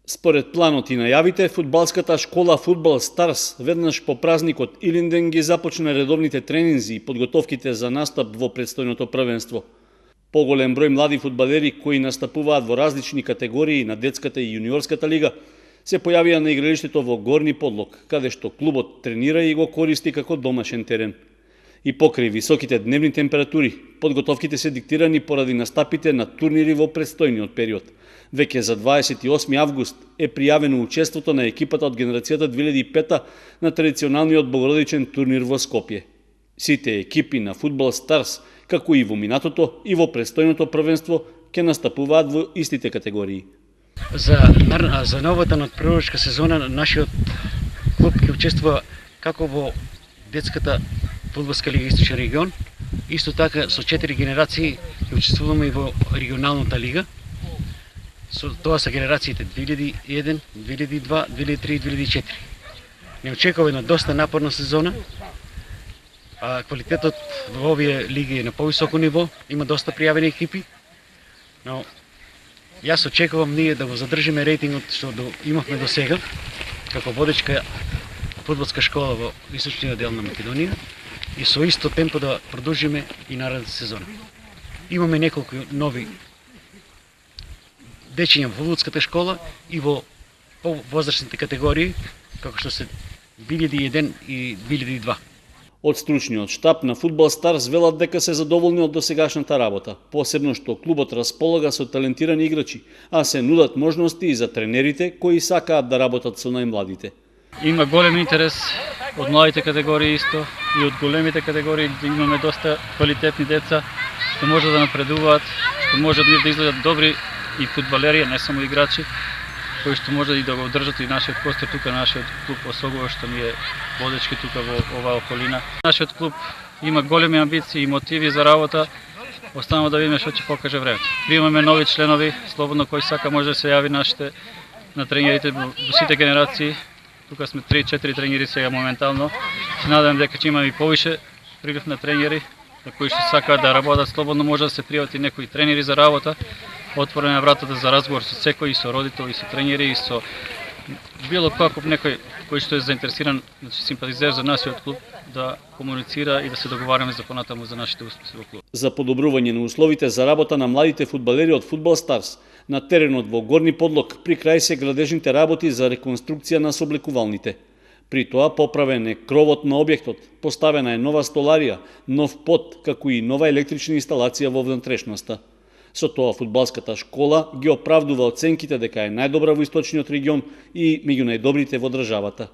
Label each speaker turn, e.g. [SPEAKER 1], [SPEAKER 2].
[SPEAKER 1] Според планот и најавите, фудбалската школа Фудбал Старс веднаш по празникот Илинден ги започна редовните тренинзи и подготовките за настап во предстојното првенство. Поголем број млади фудбалери кои настапуваат во различни категории на детската и јуниорската лига се појавија на игралиштето во Горни Подлог, каде што клубот тренира и го користи како домашен терен. И покрај високите дневни температури, подготовките се диктирани поради настапите на турнири во предстојниот период. Веќе за 28 август е пријавено учеството на екипата од генерацијата 2005 на традиционалниот богородичен турнир во Скопје. Сите екипи на Фудбал Старс, како и во минатото и во предстојното првенство, ќе настапуваат во истите категории.
[SPEAKER 2] За новата надпреварска сезона нашиот клуб ќе учествува како во детската фудбалска лига Источен регион, исто така со 4 генерации ќе учествуваме и во регионалната лига. Тоа се генерациите 2001, 2002, 2003 и 2004. Не очекува една доста напорна сезона. Квалитетот во овие лиги е на повисоко ниво, има доста пријавени екипи, но јас очекувам ние да го задржиме рейтингот што имавме до сега, како водечка фудбалска школа во источниот дел на Македонија и со исто темпо да продолжиме и наредната сезона. Имаме неколку нови дечиња во фудбалската школа и во возрастните категории, како што се 2001 и 2002.
[SPEAKER 1] Од стручниот штаб на Фудбал Старс велат дека се задоволни од досегашната работа, посебно што клубот располага со талентирани играчи, а се нудат можности и за тренерите кои сакаат да работат со најмладите.
[SPEAKER 3] Има голем интерес од младите категории исто и од големите категории, где имаме доста квалитетни деца што можат да напредуваат, што можат да изгледат добри и фудбалери, не само играчи, кои што може и да го одржат и нашиот постер тука, нашиот клуб, особено што ни е водечки тука во оваа околина. Нашиот клуб има големи амбиции и мотиви за работа, останува да видиме што ќе покаже времето. Примаме нови членови, слободно кој сака може да се јави на тренерите во сите генерации. Тука сме 3-4 тренери сега моментално. Се надевам дека ќе имаме и повише прилив на тренери, на кои што сакаат да работат слободно, може да се пријават и некои тренери за работа. Отворена вратата за разговор со секој, и со родители, и со тренери, и со било каков некој кој што е заинтересиран, значи симпатизер за нашиот клуб, да комуницира и да се договараме за понатаму за нашите успеси во клуб.
[SPEAKER 1] За подобрување на условите за работа на младите фудбалери од Фудбал Старс на теренот во Горни Подлог при крај се градежните работи за реконструкција на соблекувалните. При тоа поправен е кровот на објектот, поставена е нова столарија, нов под, како и нова електрична инсталација во внатрешноста. Со тоа фудбалската школа ги оправдува оценките дека е најдобра во источниот регион и меѓу најдобрите во државата.